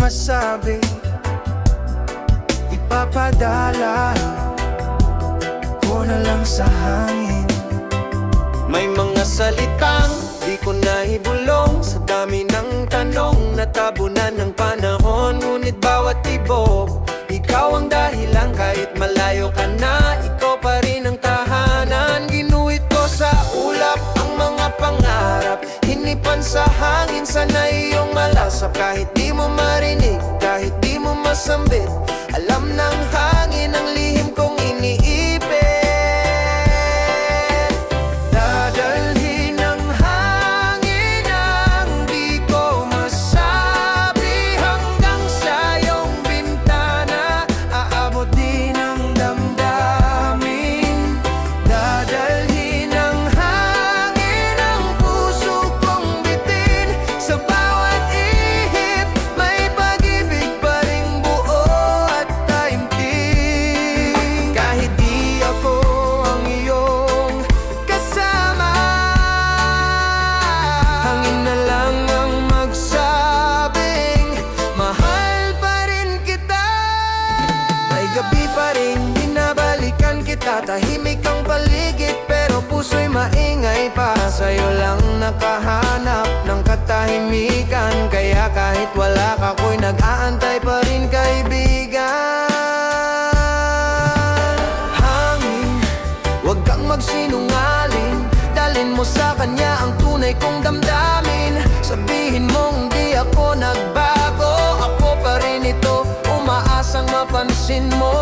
masabi, ipapadala ko na lang sa hangin. May mga salitang di ko naibulong sa dami ng tanong, natabunan ng panahon. Ngunit bawat tibok, ikaw ang dahilan. Kahit malayo ka na, ikaw pa rin ang tahanan. Ginuhit ko sa ulap ang mga pangarap, hinipan sa hangin, sana iyong malasap. Kahit di mo marinig, kahit di mo masambit, alam ng hangin ang lihim kong iniipit. Dadalhin ng hangin ang di ko masabi hanggang sa iyong bintana, aabot din ang damdamin. Dadalhin ng hangin ang puso kong bitin, sa bawat ihip may pag-ibig pa ring buo at taimtim. Kahit di ako ang iyong kasama, hangin na lang ang magsabing mahal pa rin kita. May gabi pa rin binabalikan kita, tahimik ang paligid pero puso'y maingay pa. Sa'yo lang nakahanap ng katahimikan, kaya kahit wala ka ko'y nag-aantay pa rin, kaibigan. Hangin, huwag kang magsinungaling, dalhin mo sa kanya ang tunay kong damdamin. Sabihin mong di ako nagbago, ako pa rin ito, umaasang mapansin mo.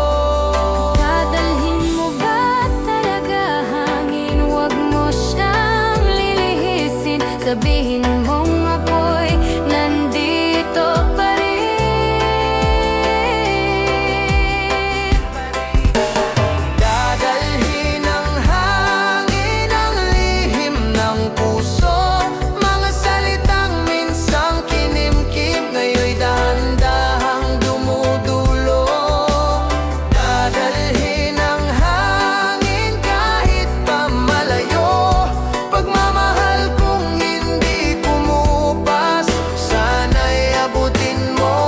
Dadalhin mo ba talaga hangin? Huwag mo siyang lilihisin, sabihin mong ako'y nandito pa rin. Dadalhin ng hangin ang lihim ng puso, mga salitang minsang kinimkim, ngayon'y dahan-dahang dumudulo. Dadalhin ng hangin kahit pa malayo, pagmamahal kong hindi kumupas, sana'y abutin mo.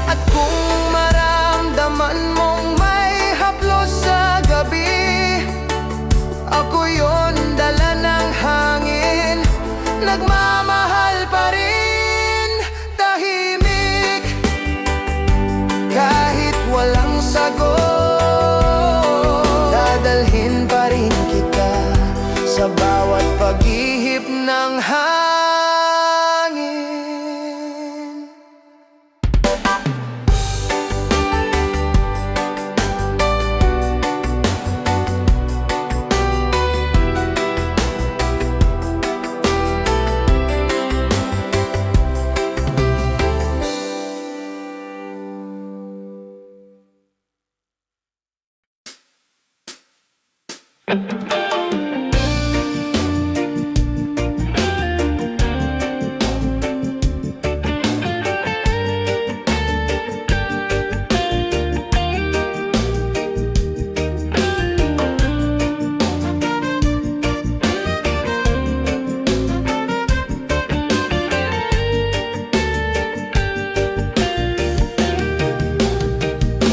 At kung maramdaman mong may haplos sa gabi, ako yon, dala ng hangin, nagmamahal pa rin, tahimik kahit walang sagot. Dadalhin pa rin kita sa bawat pag-ihip ng hangin.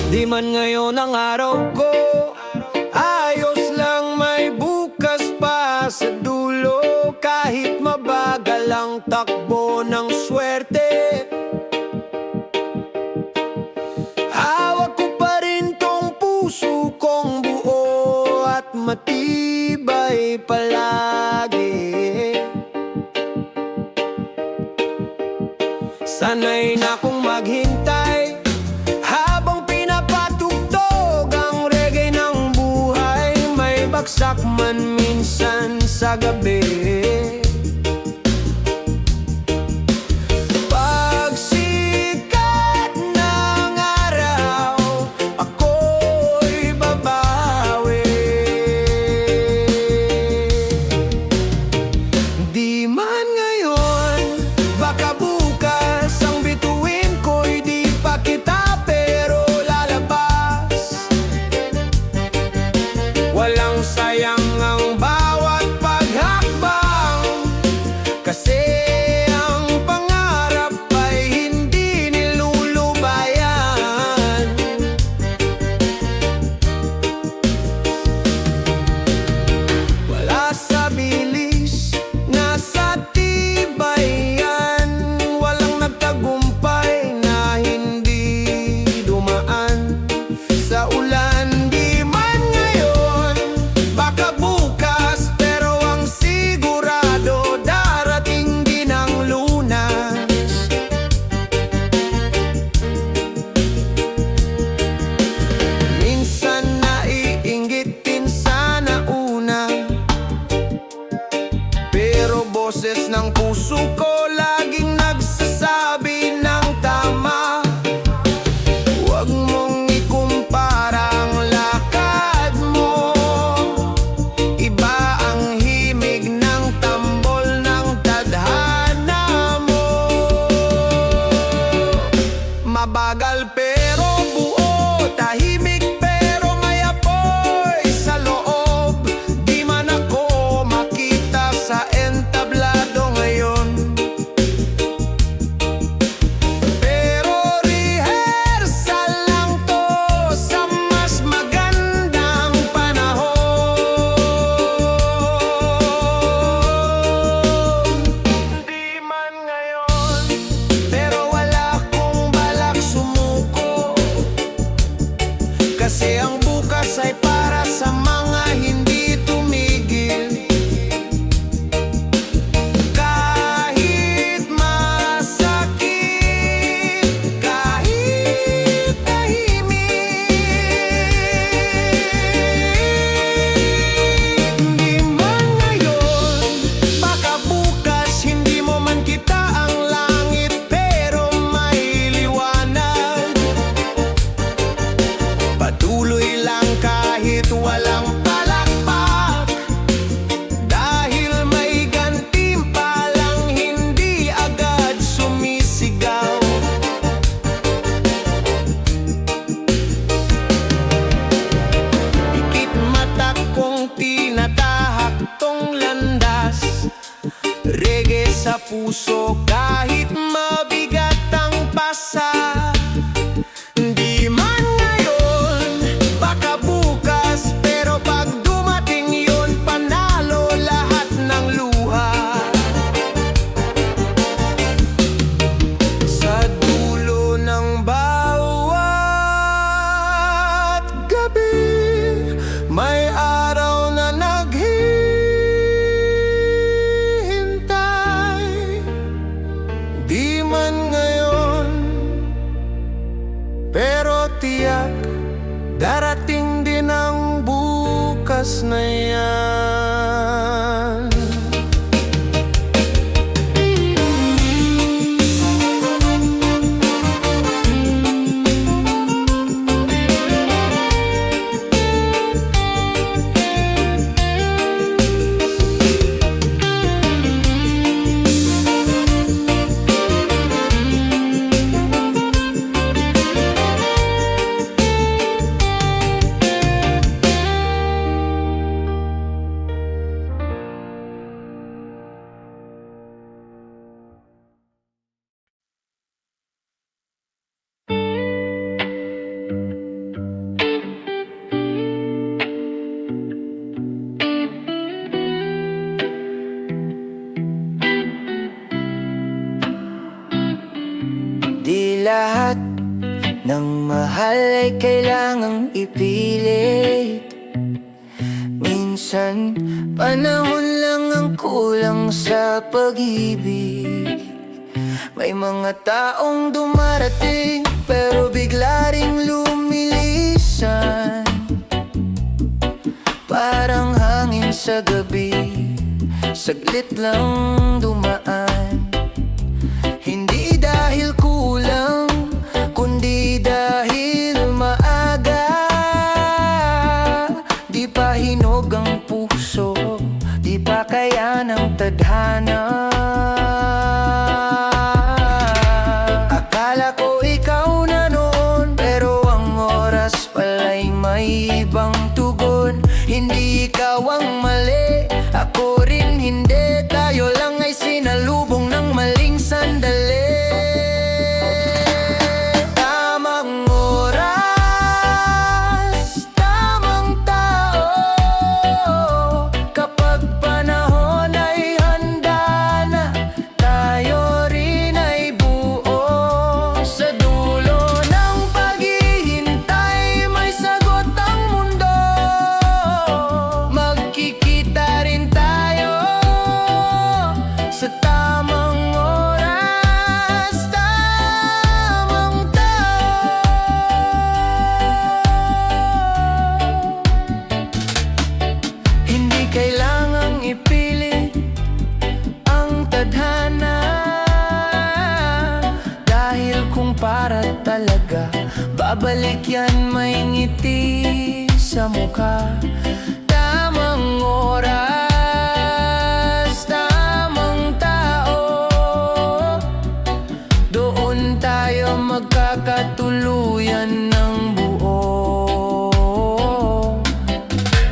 Di man ngayon ang araw ko, ayos lang, may bukas pa sa dulo. Kahit mabagal ang takbo ng swerte, hawak ko pa rin tong puso kong buo at matibay palagi. Sanay na kong maghintay habang pinapatugtog ang reggae ng buhay, may bagsak man minsan sa gabi. Pagsikat ng araw, ako'y babawi. Di man ngayon, baka bukas ang bituin ko'y di pa kita pero lalabas. Walang sayang ang bawat paghakbang, kasi ang pangarap puso kahit mabigat ang pasa. Di man ngayon, baka bukas, pero pag dumating yun, panalo lahat ng luha. Sa dulo ng bawat gabi, may araw na naghihintay. Di man ngayon, pero tiyak darating din ang bukas na yan. Di lahat ng mahal ay kailangang ipilit. Minsan, panahon lang ang kulang sa pag-ibig. May mga taong dumarating pero bigla ring lumilisan. Parang hangin sa gabi, saglit lang dumaan. Hindi dahil kulang, kundi dahil maaga. Di pa hinog ang puso, di pa kaya ng tadhana. Akala ko ikaw na noon, pero ang oras pala'y may ibang tugon. Hindi ikaw ang mali, ako rin hindi. Tayo lang ay sinalubong ng maling sandali. Tamang oras, tamang tao. Kapag panahon ay handa na, tayo rin ay buo. Sa dulo ng paghihintay, may sagot ang mundo. Magkikita rin tayo sa tamang oras, tamang tao. Hindi kailangang ipilit ang tadhana, dahil kung para talaga, babalik yan may ngiti sa mukha. Tamang oras, tamang tao. Doon tayo magkakatuluyan ng buo.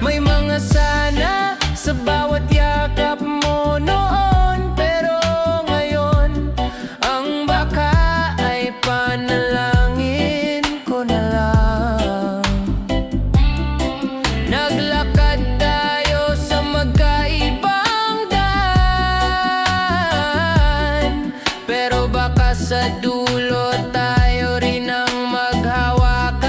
May mga sana sa bawat yakap mo noon, pero ngayon, ang baka ay panalangin ko na lang. Naglakad tayo sa magkaibang daan, pero baka sa dulo tayo rin ang maghawakan.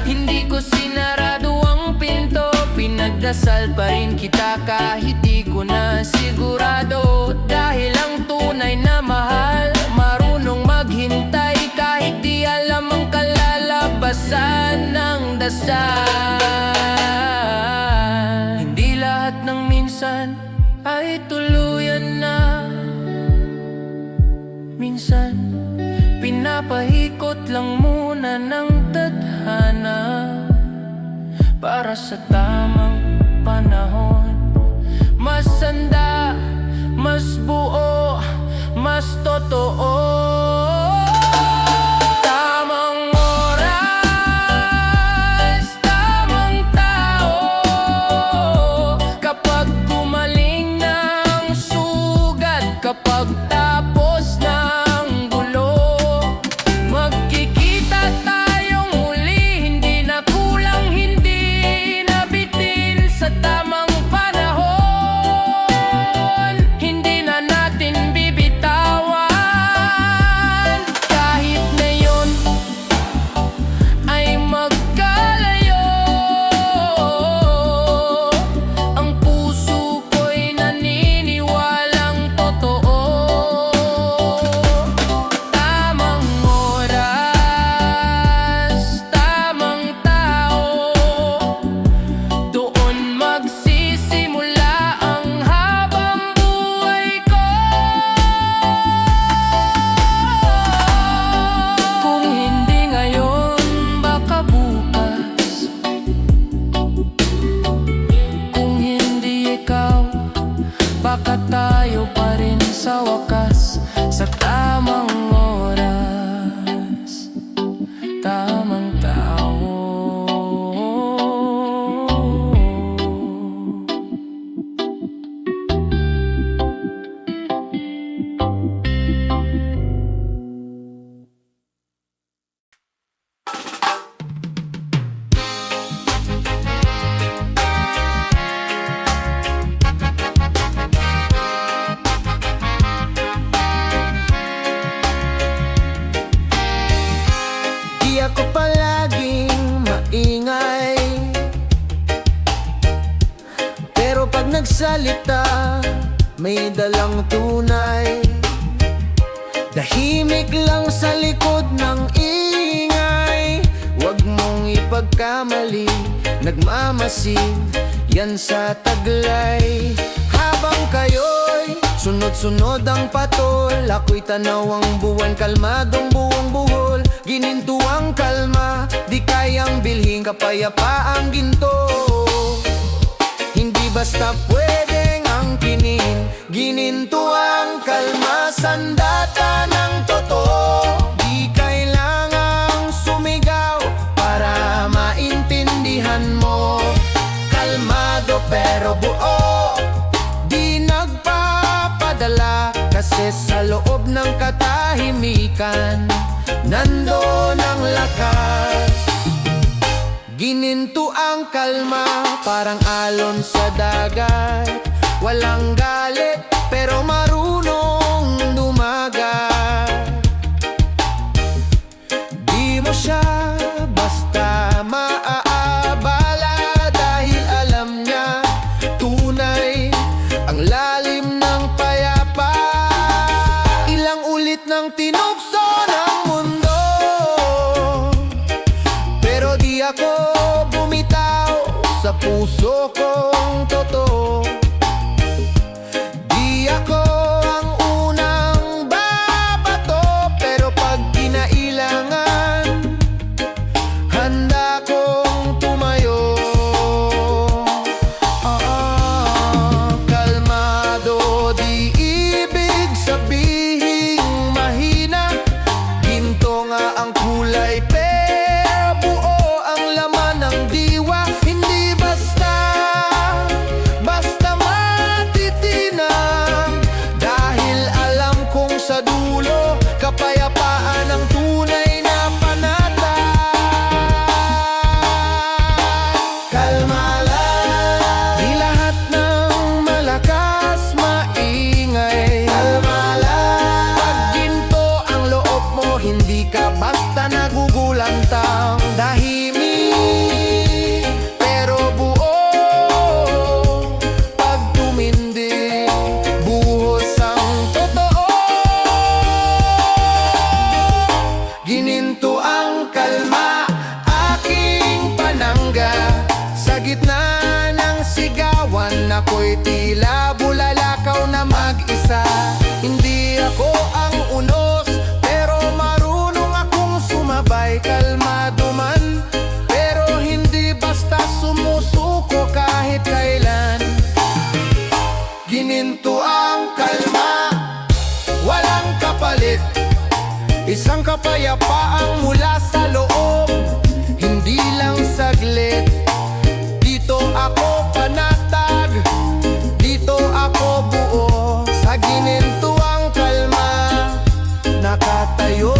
Hindi ko sinarado ang pinto, pinagdasal pa rin kita kahit di ko na sigurado. Dahil ang tunay na mahal, marunong maghintay kahit di alam ang kalalabasan ng dasal. Hindi lahat ng minsan ay tuluyan na. Minsan, pinapahikot lang muna ng tadhana para sa tamang panahon. Mas sanda, mas buo, mas totoo. Tamang oras, tamang tao. Kapag gumaling na salita may dalang tunay. Tahimik lang sa likod ng ingay. Huwag mong ipagkamali, nagmamasid yan sa taglay. Habang kayo'y sunod-sunod ang patol, ako'y tanaw ang buwan, kalmadong buong buhol. Gininto ang kalma, di kayang bilhin kapayapaang ginto. Hindi basta pwedeng angkinin, gininto ang kalma, sandata ng totoo. Di kailangang sumigaw para maintindihan mo. Kalmado pero buo, di nagpapadala, kasi sa loob ng katahimikan nandoon ang lakas. Gininto ang kalma, parang alon sa dagat. Walang galit, pero marunong dumagat. Di mo siya basta maaabala, dahil alam niya tunay ang lalim ng payapa. Ilang ulit ng tinukso ng mundo, pero di ako bumitaw sa puso kong totoo. Di ako ang unang babato, pero pag kinailangan, handa kong tumayo. Kalmado, di ibig sabihing mahina. Ginto nga ang kulay, pero buo ang laman ng diwa. Hindi basta matitinang, dahil alam kong sa dulo kapayapaan ang tunay na panatag. Kalma lang, di lahat ng malakas maingay. Kalma lang, pag ginto ang loob mo, hindi ka basta nagugulantang. Tahimik pero buo, pag tumindig buhos ang totoo. Gininto ang kalma, aking panangga. Sa gitna ng sigawan, ako'y tila bulalakaw na mag-isa. Hindi ako ang unos, pero marunong akong sumabay. Kalmado man, pero hindi basta sumusuko kahit kailan. Gininto ang kalma, walang kapalit. Isang kapayapaang mula sa loob, hindi lang saglit. Dito ako panatag, dito ako buo. Sa gininto ang kalma, nakatayo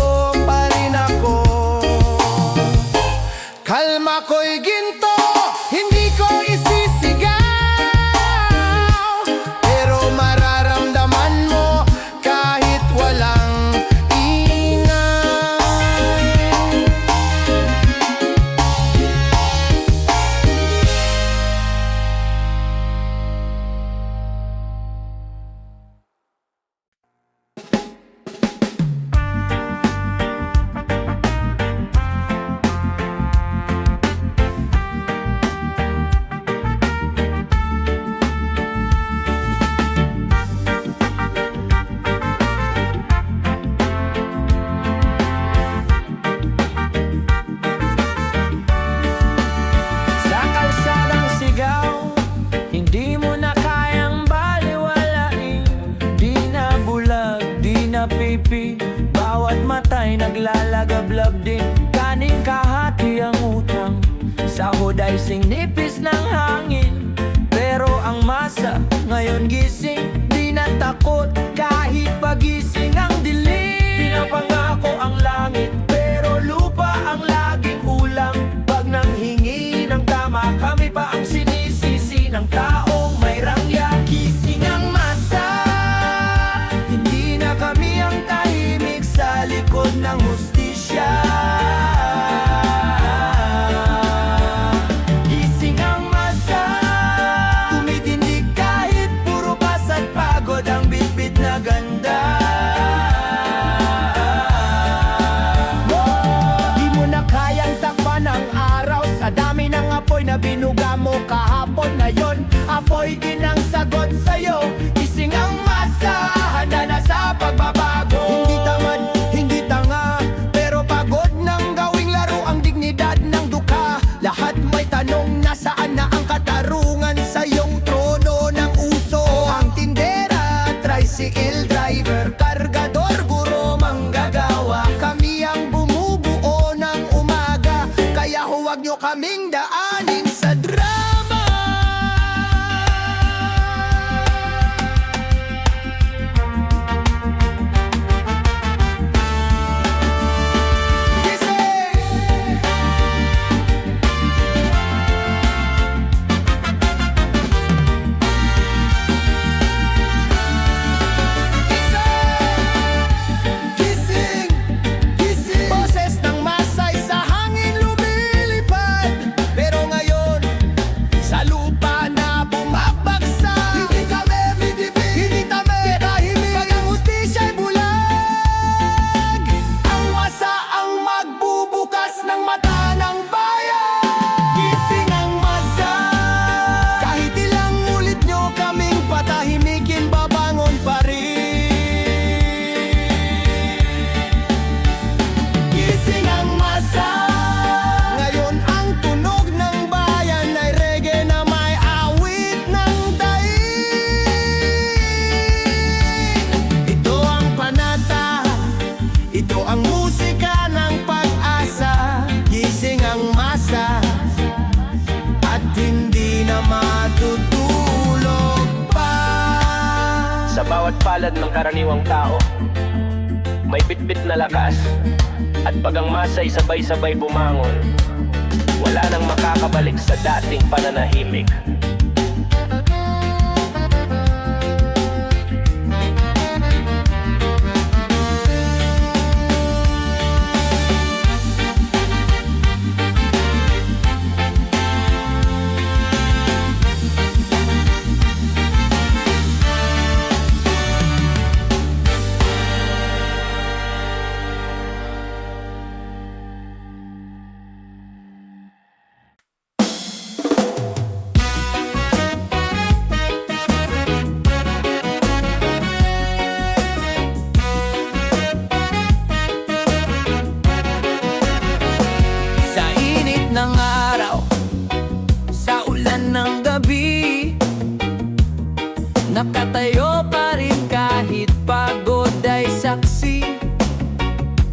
pa rin ako. Kalma ko'y ginto, hindi ko isisigaw, pero mararamdaman mo kahit walang ingay. Sa kalsadang sigaw, hindi mo na kayang baliwalain. Di na bulag, di na pipi, bawat mata'y naglalagablab din. Kaning kahati ang utang, sahod ay sinipis ng hangin. Pero ang masa ngayon gising, di na takot kahit pagising ang dilim. Pinapangako ang langit, pero lupa ang laging ulang. Pag nanghingi ng tama, kami pa ang sinisisi ng taong may rangya. Gising ang masa, hindi na kami ang tahimik sa likod ng hustisya. Gising ang masa, tumitindig kahit na binuga mo kahapon na yon. Apoy din ang sagot sa'yo. Gising ang masa, handa na sa pagbabago. Hindi tamad, hindi tanga, pero pagod nang gawing laro ang dignidad ng duka. Lahat may tanong, nasaan na ang katarungan sa iyong trono ng uso? Ang tindera, tricycle driver, kargador, guro, manggagawa. Kami ang bumubuo ng umaga, kaya huwag nyo kaming daanin sa drama. Ang musika ng pag-asa, gising ang masa, at hindi na matutulog pa. Sa bawat palad ng karaniwang tao, may bitbit na lakas. At pag ang masa'y sabay-sabay bumangon, wala nang makakabalik sa dating pananahimik. Ng araw, sa ulan ng gabi, nakatayo pa rin kahit pagod ay saksi.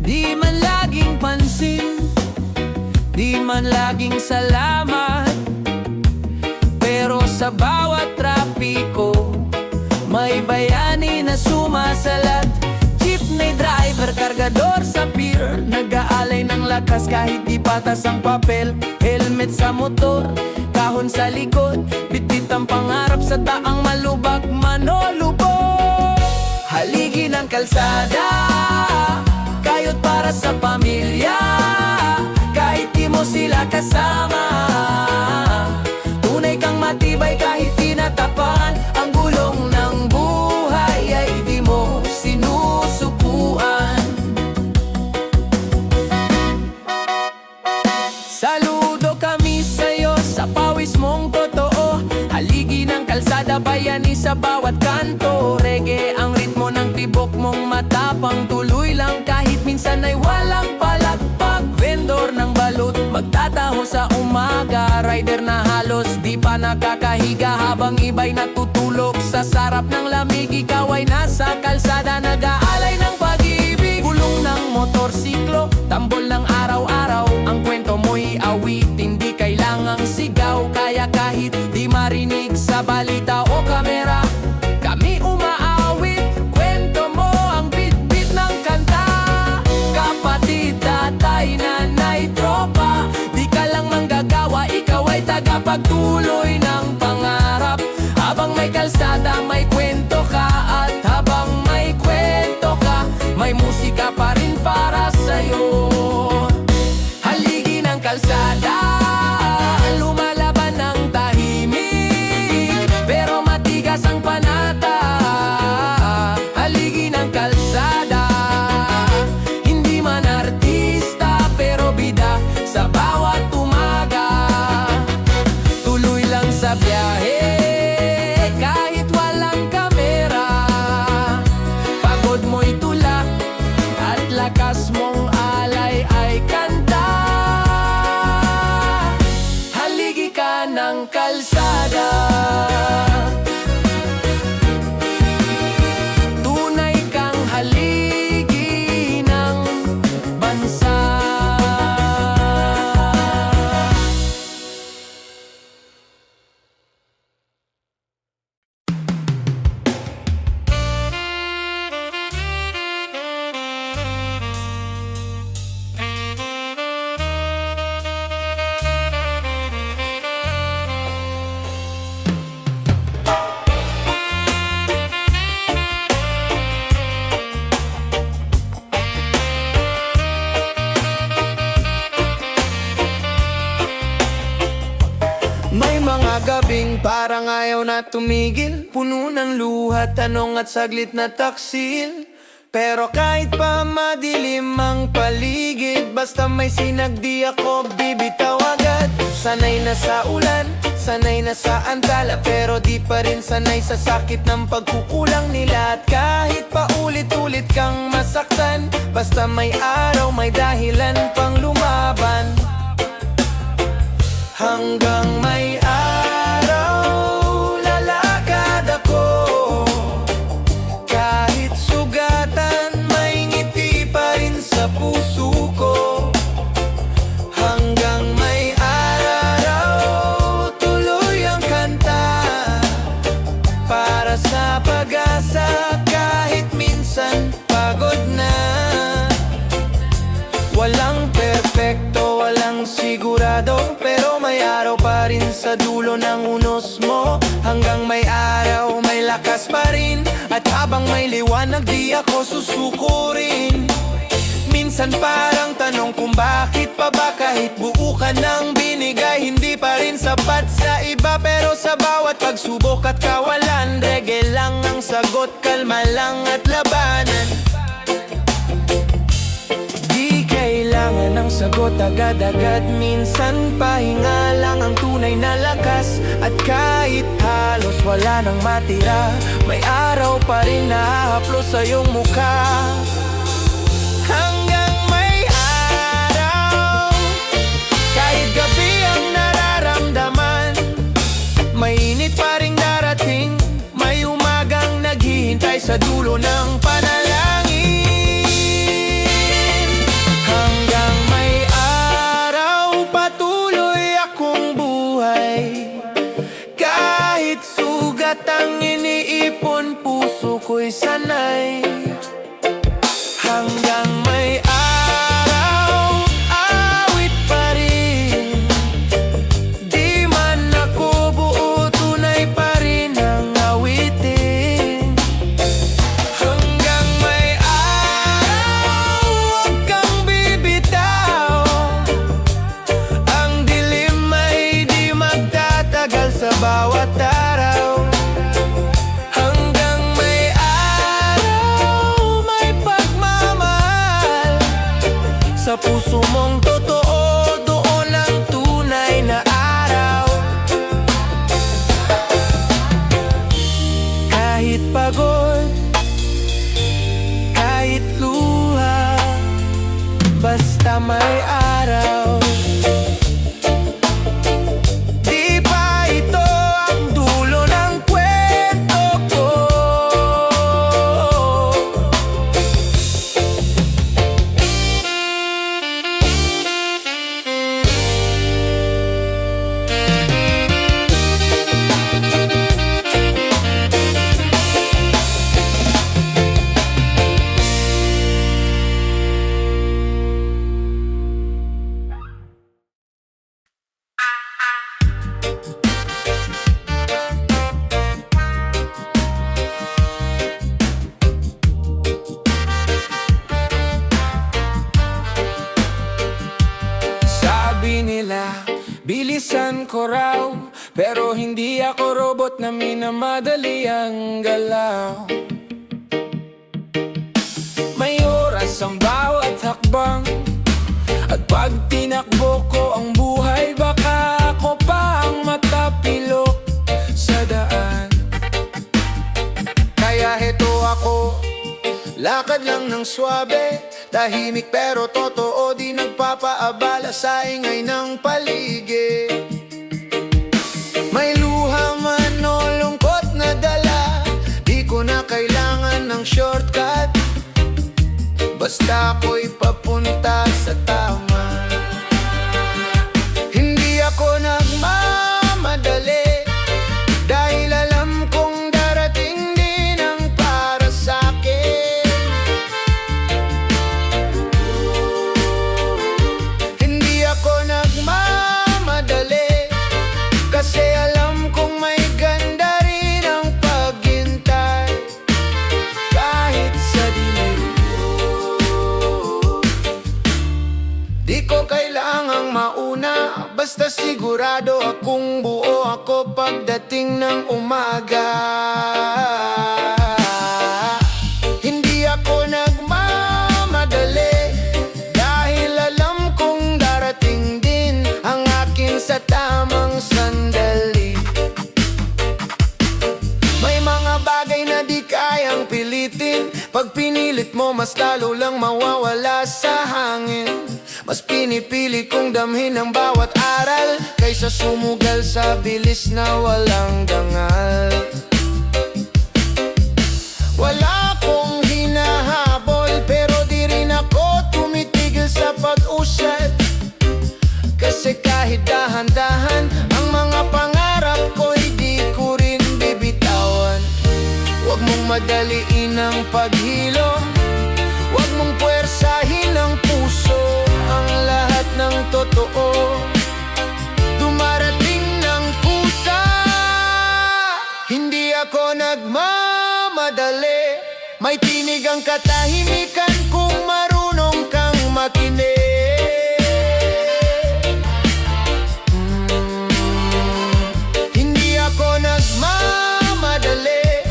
Di man laging pansin, di man laging salamat, pero sa bawat trapiko may bayani na sumasalat. Jeepney driver, kargador sa pier, nag-aalay ng lakas kahit di patas ang papel. Helmet sa motor, kahon sa likod, bitbit ang pangarap sa taang malubak manolubog. Haligi ng kalsada, kayod para sa pamilya, kahit di mo sila kasama. Tunay kang matibay kahit tinatapan, ang gulong ng buhay ay di mo sinusukuan. Saludo kami sa'yo sa pawis mong totoo. Haligi ng kalsada, bayani sa bawat kanto. Reggae ang ritmo ng tibok mong matapang. Tuloy lang kahit minsan ay walang palakpak. Vendor ng balut, magtataho sa umaga. Rider na halos di pa nakakahiga, habang iba'y natutulog sa sarap ng lamig. Ikaw ay nasa kalsada, nag-aalay ng pag-ibig. Gulong ng motorsiklo, tambol ng araw-araw. Ang kwento mo'y awitin, di kailangang sigaw. Kaya kahit di marinig sa balita o kamera, kami umaawit, kwento mo ang bit-bit ng kanta. Kapatid, tatay, nanay, tropa, di ka lang manggagawa, ikaw ay tagapagtuloy ng pangarap. Habang may kalsada, may kwento ka, at habang may kwento ka, may musika pa rin para sa'yo. Haligi ng kalsada, lumalaban ng tahimik, pero matigas ang panata. Haligi ng kalsada, hindi man artista, pero bida sa bawat umaga. ka ng kalsada. Tunay kang haligi ng bansa. May mga gabing parang ayaw na tumigil, puno ng luha, tanong at saglit na taksil. Pero kahit pa madilim ang paligid, basta may sinagdi ako bibitaw agad. Sanay na sa ulan, sanay na sa antala, pero di pa rin sanay sa sakit ng pagkukulang nila. At kahit pa ulit-ulit kang masaktan, basta may araw, may dahilan pang lumaban. Hanggang may araw, lalakad ako. Kahit sugatan, may ngiti pa rin sa puso ko. Hanggang may araw, tuloy ang kanta para sa pag-asa. Kahit minsan pagod na. Walang perfecto, walang sigurado, pero may araw pa rin sa dulo ng unos mo. Hanggang may araw, may lakas pa rin, at habang may liwanag di ako susuko rin. Minsan parang tanong kung bakit pa ba kahit buo ka ng binigay, hindi pa rin sapat sa iba. Pero sa bawat pagsubok at kawalan, reggae lang ang sagot, kalma lang at labanan. Kailangan ng sagot agad-agad, minsan pahinga lang ang tunay na lakas. At kahit halos wala nang matira, may araw pa rin na hahaplos sa iyong mukha. Hanggang may araw, kahit gabi ang nararamdaman, mainit pa rin darating, may umagang naghihintay sa dulo ng panalangin. Hanggang may araw, patuloy akong buhay. Kahit sugat ang iniipon, puso ko'y sanay. Hanggang may araw, awit pa rin. Di man ako buo, tunay pa rin ang awitin. Hanggang may araw, huwag kang bibitaw. Ang dilim ay di magtatagal sa bawat araw. Hanggang may araw, may pagmamahal sa puso mong totoo, doon ang tunay na araw. Kahit pagod, kahit luha, basta may araw. Di pa ito ang dulo ng kwento ko. Sabi nila, bilisan ko raw, pero hindi ako robot na minamadali ang galaw. May oras ang bawat hakbang, at pag tinakbo ko ang buhay, baka ako pa ang matapilok sa daan. Kaya heto ako, lakad lang ng swabe, tahimik pero totoo, di nagpapaabala sa ingay ng paligid. basta ako'y papunta sa tama. Hindi ako nagmamadali, dahil alam kong darating din ang para sa'kin. Hindi ako nagmamadali, kasi alam kong may ganda rin ang paghintay. Kahit sa dilim, di ko kailangang mauna, basta sigurado akong buo ako pagdating ng umaga. Hindi ako nagmamadali, dahil alam kong darating din ang akin sa tamang sandali. May mga bagay na di kayang pilitin, pag pinilit mo mas lalo lang mawawala sa hangin. Mas pinipili kong damhin ang bawat aral, kaysa sumugal sa bilis na walang dangal. Wala akong hinahabol, pero di rin ako tumitigil sa pag-usad. Kasi kahit dahan-dahan, ang mga pangarap ko hindi ko rin bibitawan. Huwag mong madaliin ang paghilom, huwag mong puwersahin ang puso. Ang lahat ng totoo dumarating ng kusa. Hindi ako nagmamadali, may tinig ang katahimikan kung marunong kang makinig. Hindi ako nagmamadali,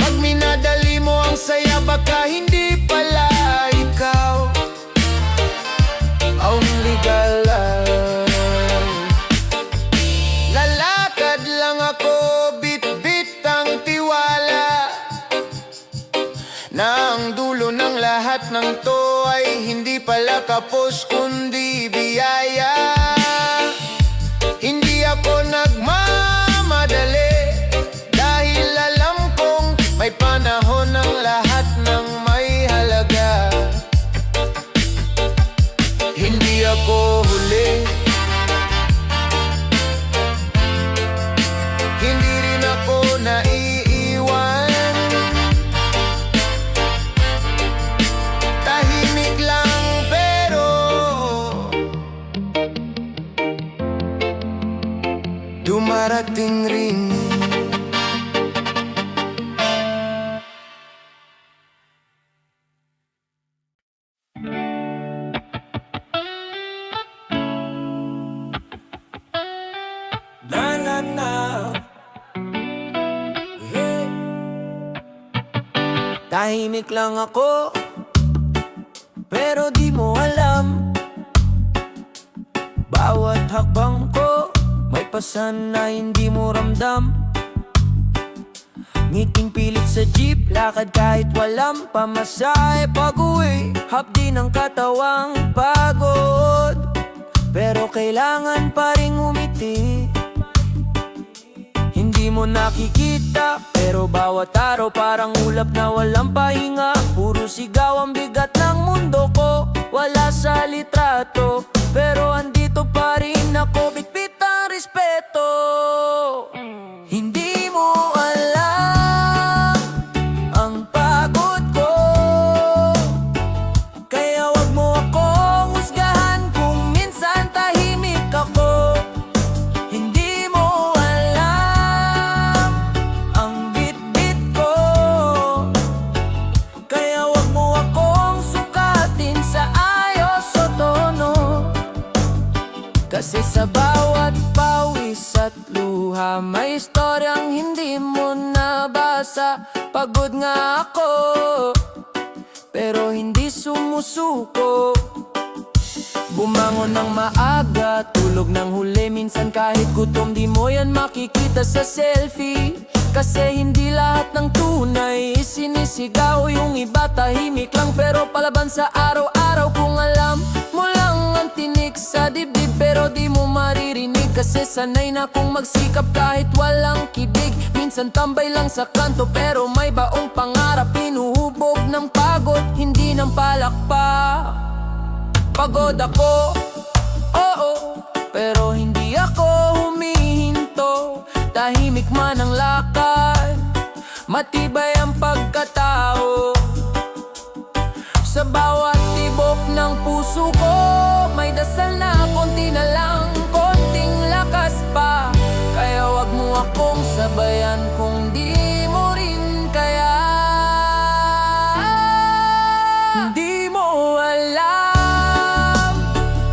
pag minadali mo ang saya baka hindi pala ikaw ang ligalan. Lalakad lang ako, bit-bit ang tiwala, na ang dulo ng lahat ng to ay hindi pala kapos kundi biyaya. Hindi ako nagmamadali, dahil alam kong may panahon ng lahat ng may halaga. Hindi ako huli, hindi rin ako naiiwan. Tahimik lang pero dumarating rin. Tahimik lang ako, pero di mo alam, bawat hakbang ko may pasan na hindi mo ramdam. Ngiting pilit sa jeep, lakad kahit walang pamasahe. Pag-uwi, hapdi ng katawang pagod, pero kailangan pa ring umiti. Hindi mo nakikita, pero bawat araw parang ulap na walang pahinga. Puro sigaw ang bigat ng mundo ko, wala sa litrato, pero andito pa rin ako, bitbit ang respeto. Hindi mo alam ang pagod ko, kaya wag mo akong husgahan kung minsan tahimik ako. Hindi mo alam ang bit-bit ko, kaya wag mo akong sukatin sa ayos o tono. Kasi sa bawat pawis at luha may istoryang hindi mo nabasa. Pagod nga ako, pero hindi sumusuko. Bumangon ng maaga, tulog ng huli. Minsan kahit gutom di mo yan makikita sa selfie. Kasi hindi lahat ng tunay sinisigaw. Yung iba tahimik lang pero palaban sa araw-araw. Kung alam mo lang ang tinik sa dibdib, pero di mo maririnig. Kasi sanay na kong magsikap kahit walang kidig. Minsan tambay lang sa kanto pero may baong pangarap. Pinuhubog tibok ng pagod, hindi ng palakpak. Pagod ako, oo, pero hindi ako humihinto. Tahimik man ang lakad, matibay ang pagkatao. Sa bawat tibok ng puso ko, may dasal na konti na lang, konting lakas pa. Kaya wag mo akong sabayan kung di mo rin kaya. Hindi mo alam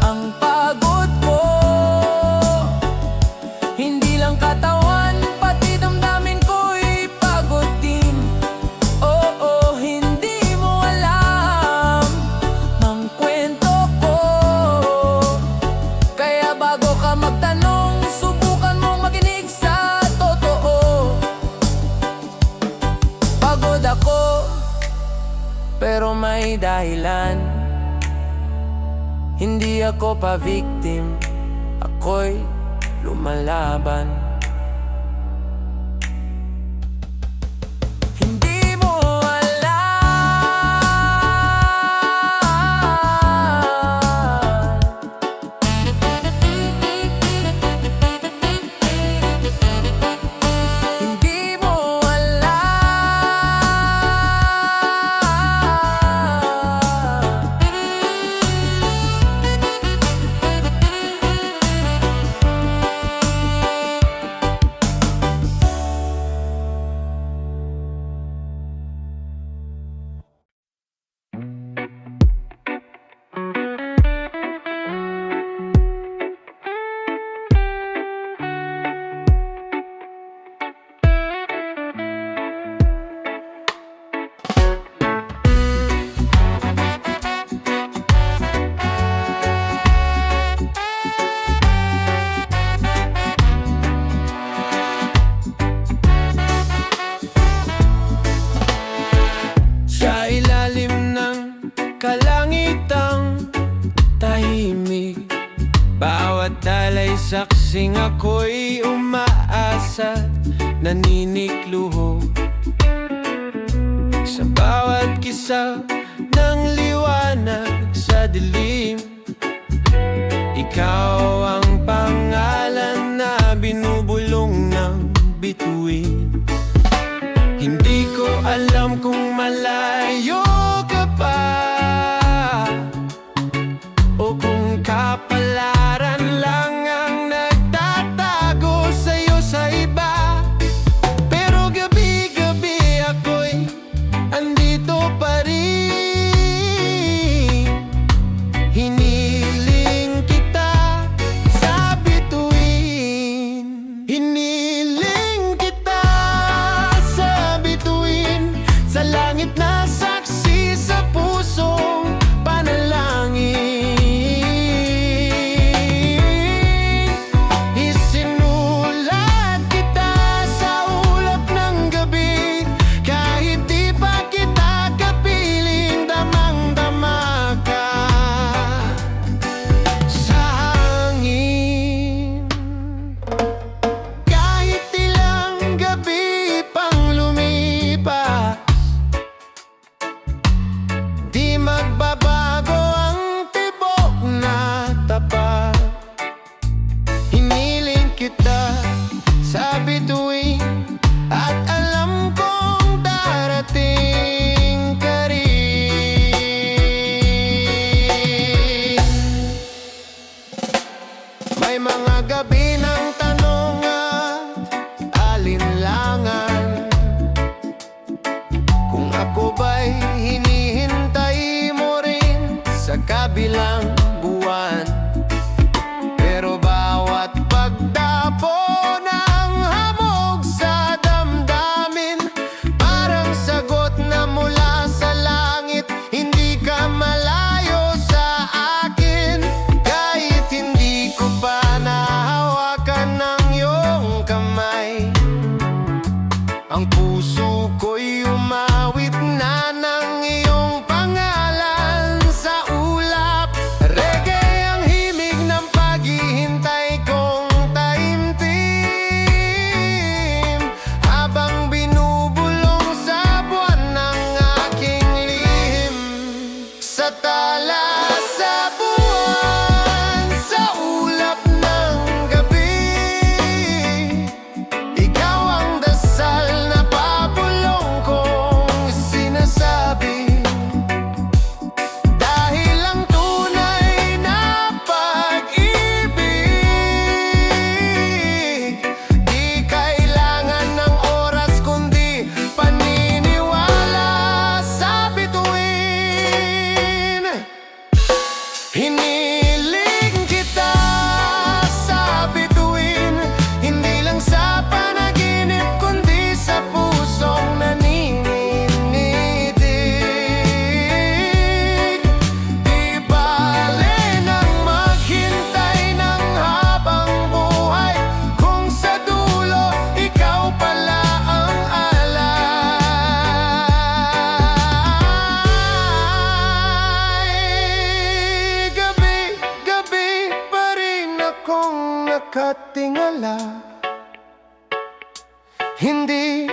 ang pagod ko, hindi lang katawan, pati damdamin ko'y pagod din. Oo, hindi mo alam ang kwento ko. Kaya bago ka magtanong, subukan mong makinig sa totoo. Pagod ako, pero may dahilan. Hindi ako pa-victim, ako'y lumalaban. Hindi mo alam. Hindi mo alam. Sa ilalim ng kalangitang tahimik, bawat alay saksing ako'y umaasa, naninikluho. Sa bawat kisa ng liwanag sa dilim, ikaw ang pangalan na binubulong ng bituin. Hindi ko alam kung malayo ka pa o kung kapalaran lang ang nagtatago sa'yo sa iba. Pero gabi-gabi ako'y andito pa rin. Hiniling kita sa bituin. Hiniling kita sa bituin, sa langit na saksi, sa pusong panalangin. Isinulat kita sa ulap ng gabi, kahit di pa kita kapiling, damang-dama ka sa hangin. Kahit ilang gabi pang lumipas, di magbabago ang tibok na tapat. Hiniling kita sa bituin, at alam kong darating ka rin. May mga gabi ng tanong at alinlangan, kung ako ba'y hinihintay mo rin sa kabilang buwan. Pero bawat pagdapo ng hamog sa damdamin, parang sagot na mula sa langit. Hindi ka malayo sa akin, kahit hindi ko pa nahawakan ng iyong kamay. Ang puso ko'y umawit na ng iyong pangalan sa ulap. Reggae ang himig ng paghihintay kong taimtim, habang binubulong sa buwan ng aking Hindi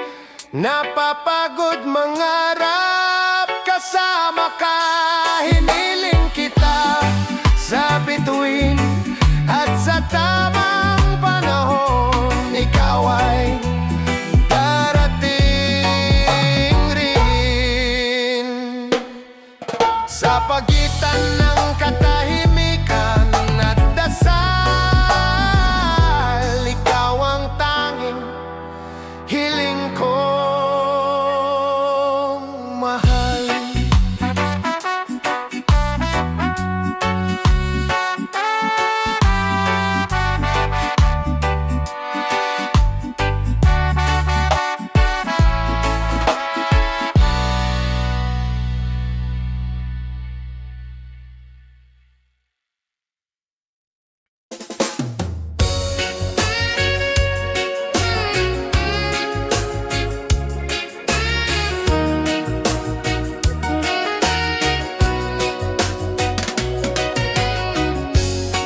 napapagod mangarap, kasama ka, hiniling kita sa bituin at sa tamang panahon, ikaw ay darating rin. Sa pagitan ng katahimikan at dasal, ikaw ang tanging hiling kong mahal.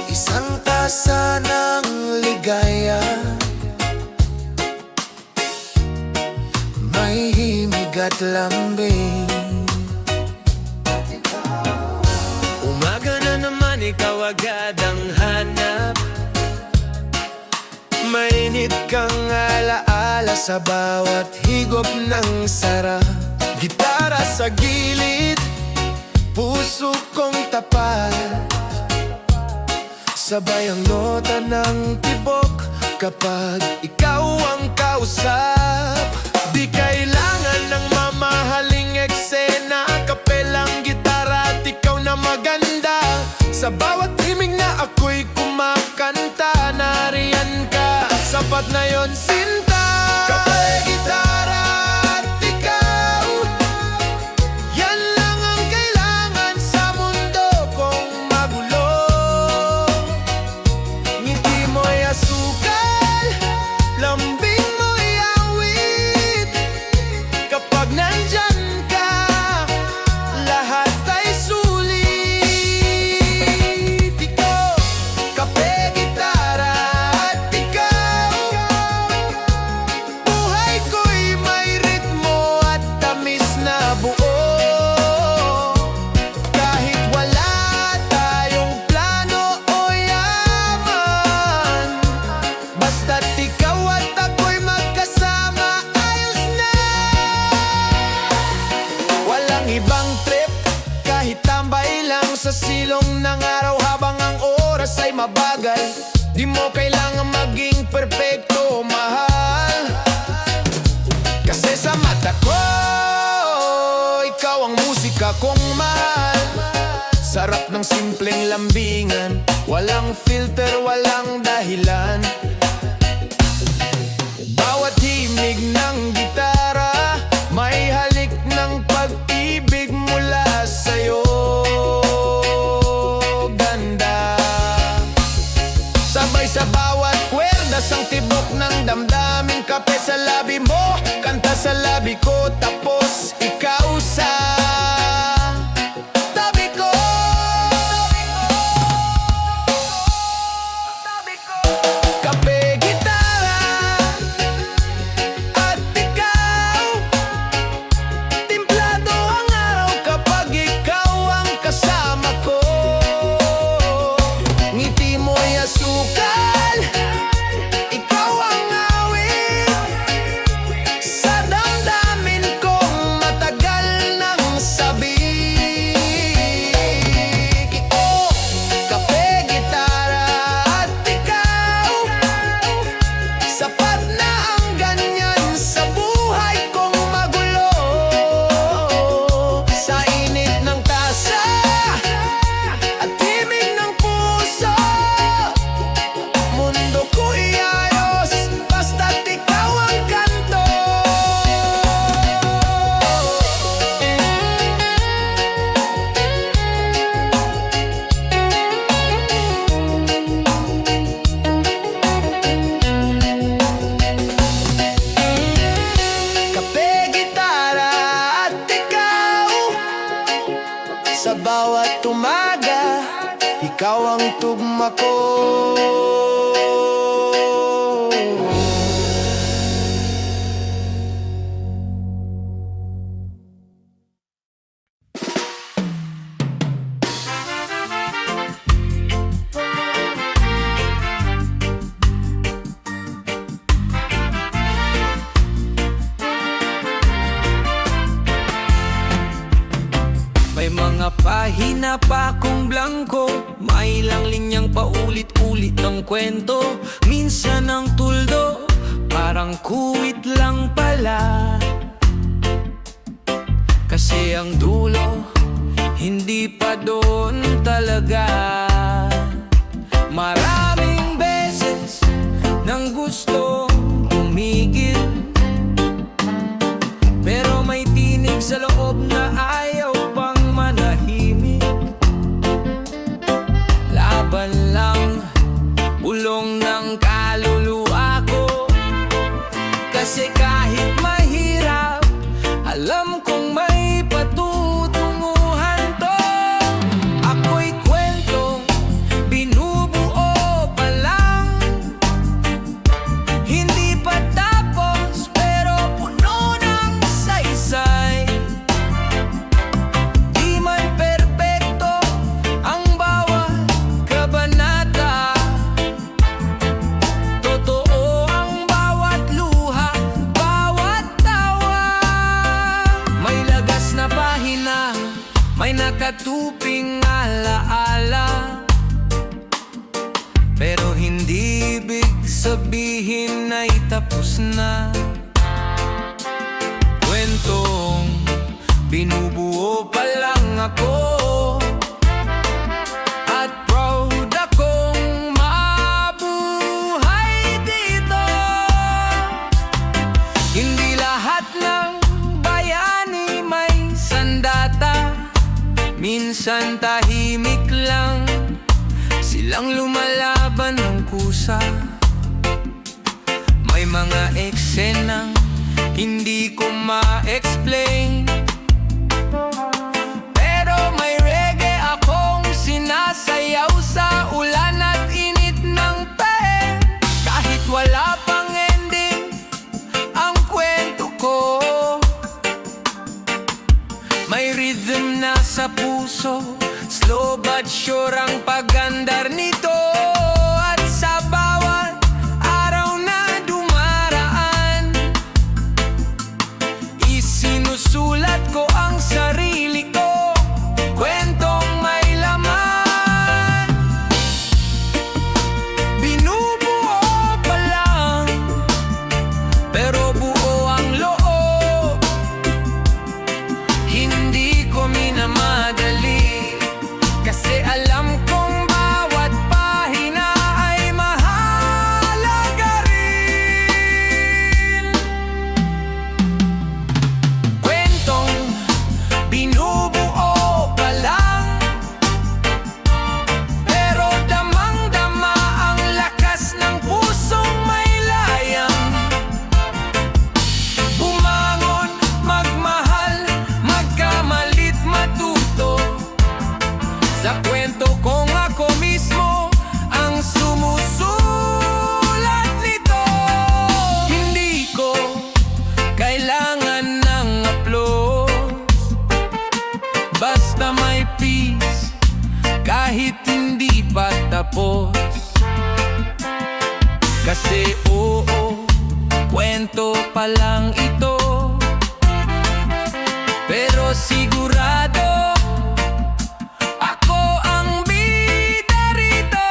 Isang tasa ng ligaya, may himig at lambing. Umaga na naman, ikaw agad ang hanap. Mainit kang alaala sa bawat higop ng sarap. Gitara sa gilid, puso kong tapat, sabay ang nota ng tibok kapag ikaw ang kausap. Di kailangan ng mamahaling eksena, kapelang gitara at ikaw na maganda. Sa bawat himig na ako'y kumakanta, nariyan ka, sapat na yon sinta. Kapag gitara at ikaw, yan lang ang kailangan sa mundo kong magulo. Ngiti mo'y asukal, lambing mo'y awit. Kapag nandyan ka, lahat ay sulit. Ikaw, kape, gitara at ikaw, buhay ko'y may ritmo at tamis na buo. Kahit wala tayong plano o yaman, basta't ikaw at ako'y magkasama, ayos na. Walang ibang trip, kahit tambay lang sa silong ng araw habang ang oras ay mabagal. Di mo kailangan maging perpekto, mahal, kasi sa mata ko, ikaw ang musika kong mahal. Sarap ng simpleng lambingan, walang filter, walang dahilan. Bawat himig ng gitara, may halik ng pag-ibig mula sa'yo. Ganda, sabay sa bawat kwerdas ang tibok ng damdamin. Kape sa labi mo, kanta sa labi ko, tapos ikaw sa tabi ko. Kape, gitara at ikaw, timplado ang araw kapag ikaw ang kasama ko. Ngiti mo'y asukal, ikaw ang awit sa damdamin kong matagal nang sabik. Ikaw, kape, gitara at ikaw, sapat na ang ganyan sa buhay kong magulo. Sa init ng tasa at himig ng puso, mundo ko'y ayos, basta't ikaw ang kanto. Kape, gitara at ikaw, sa bawat umaga, ikaw ang tugma ko. pahina pa kong blanco, may ilang linyang paulit-ulit ng kwento. Minsan ang tuldo, parang kuwit lang pala. Kasi ang dulo, hindi pa doon talaga. Maraming beses nang gustong tumigil, pero may tinig sa loob na ayaw pang manahimik. Laban lang, bulong ng kaluluwa ko. Kasi kahit mahirap, alam kong may patutunguhan to. Ako'y kwentong binubuo pa lang, hindi pa tapos pero puno ng saysay. Di man perpekto ang bawat kabanata, totoo ang bawat luha, bawat tawa. May lagas na pahina, may nakatuping alaala, pero hindi ibig sabihin ay tapos na. Kwentong binubuo pa lang ako, at proud akong mabuhay dito. Hindi lahat ng bayani may sandata, minsan tahimik lang silang lumalaban ng kusa. May mga eksenang hindi ko ma-explain, pero may reggae akong sinasayaw sa ulan at init ng pain. Kahit wala pang ending ang kwento ko, may rhythm na sa puso, slow but sure ang pagandar nito. At sa bawat araw na dumaraan, isinusulat ko ang sarili ko, kwentong may laman. Binubuo pa lang, pero buo ang loob. Hindi ko minamadali, kasi alam kong bawat pahina ay mahalaga rin. Kwentong binubuo pa lang, pero damang-dama ang lakas ng pusong may layang. Bumangon, magmahal, magkamalit, matuto. Sa kwento kong ako mismo ang sumusulat nito. Hindi ko kailangan ng applause, basta may peace kahit hindi pa tapos. Kasi oo, kwento pa lang ito, pero sigurado ako ang bida rito.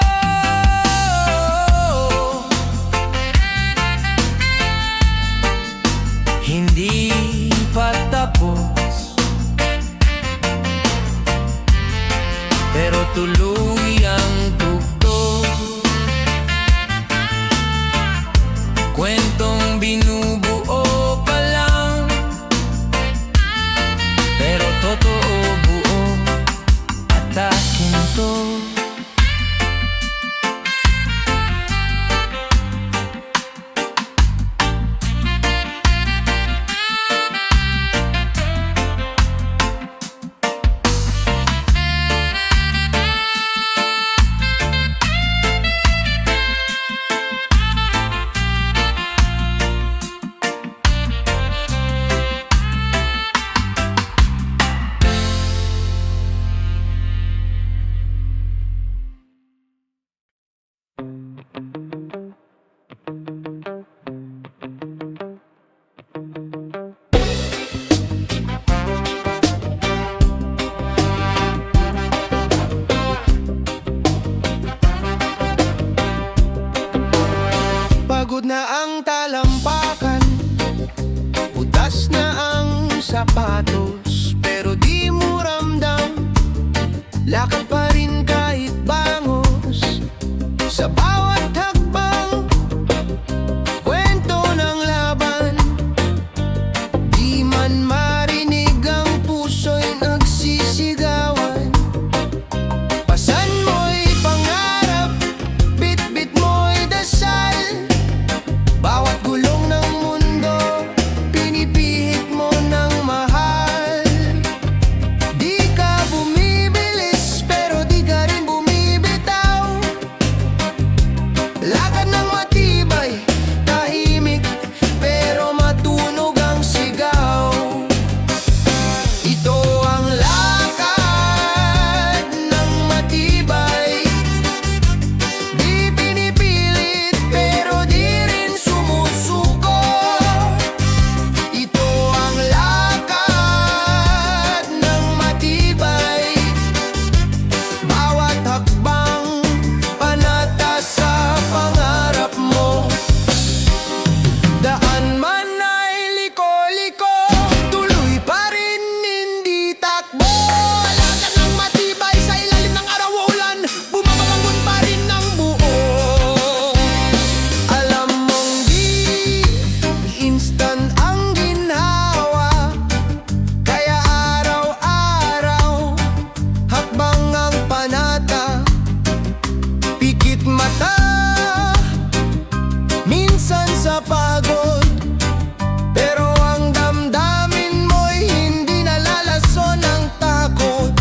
Hindi pa tapos, pero tuloy ang tugtog. Kwentong binubuo pa lang, pero totoo buo at akin to. ng talampakan, utas na ang sapatos, pero di mo ramdam, lakad pa rin kahit bangos. Sa bawat hakbang, kwento ng laban, di man marinig ang puso'y nagsisigawan. Pasan mo'y pangarap, bit-bit mo'y dasal, bawat gulong ng mundo, pinipihit mo ng mahal. Di ka bumibilis, pero di ka rin bumibitaw. Lakad ng matibay, tahimik, pero matunog ang sigaw. Ito ang lakad ng matibay, di pinipilit, pero di rin sumusuko. Ito ang lakad ng matibay, bawat hakbang panata sa pangarap mo. Daan man ay liko-liko, tuloy pa rin, hindi takbo. Lakad ng matibay sa ilalim ng araw o ulan, bumabalangon pa rin ng buo. Alam mong di instant ang ginhawa, kaya araw-araw hakbang ang panata. Pikit mata, minsan sa pagod, pero ang damdamin mo'y hindi nalalason ng takot.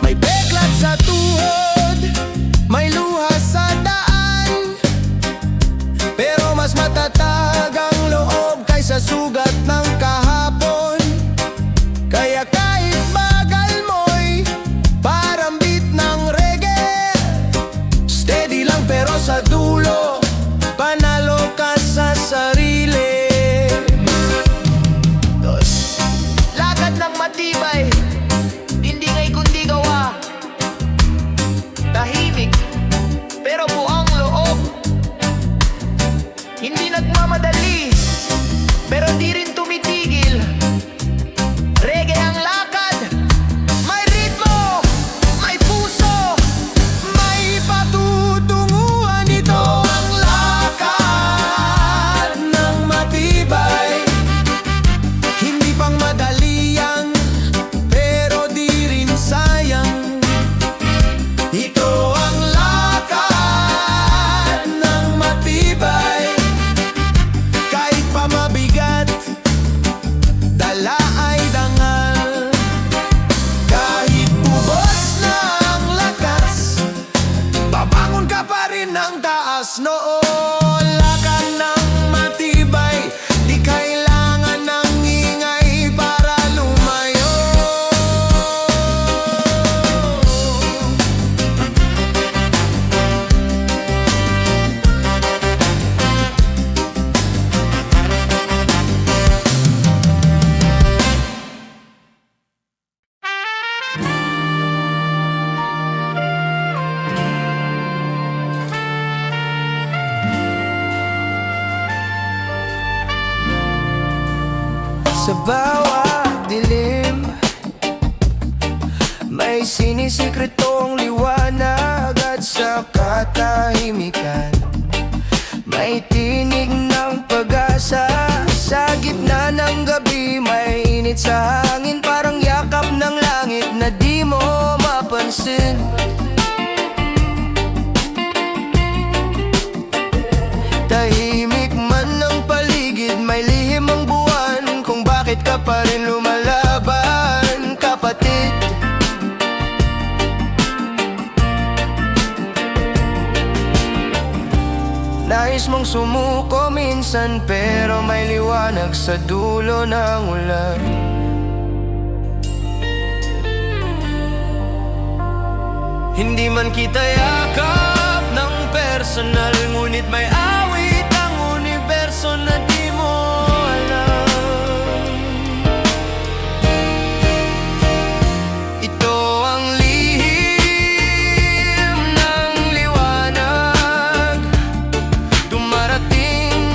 May beklat sa tuhod, may luha sa daan, pero mas matatag ang loob kaysa sugat ng kahapon. Kaya kahit bagal mo'y parang beat ng reggae, steady lang pero sa dulo, panalo ka sa sarili. Lakad ng matibay, hindi ngay kundi gawa, tahimik, pero buang loob. Hindi nagmamadali, pero di rin tumitigil. Reggae ang lakad, may ritmo, may puso, may patutunguhan. Ito ang lakad ng matibay, hindi pang madali yan, pero di rin sayang. Ito ang lakad ng matibay, kahit pa mabigat, dala ay dangal. Kahit ubos na ang lakas, babangon ka pa rin ng taas. Noon, lakad ng matibay, di kailangan ng ingay para lumayo. Sa bawat dilim, may sinisikretong liwanag, at sa katahimikan, may tinig ng pag-asa. Sa gitna ng gabi, may init sa hangin, parang yakap ng langit na di mo mapansin. Tahimik man ang paligid, may lihim ang buwan, kung bakit ka pa rin lumalaban, kapatid. Nais mong sumuko minsan, pero may liwanag sa dulo ng ulan. Hindi man kita yakap ng personal, ngunit may awit ang universo na di mo alam. Ito ang lihim ng liwanag, dumarating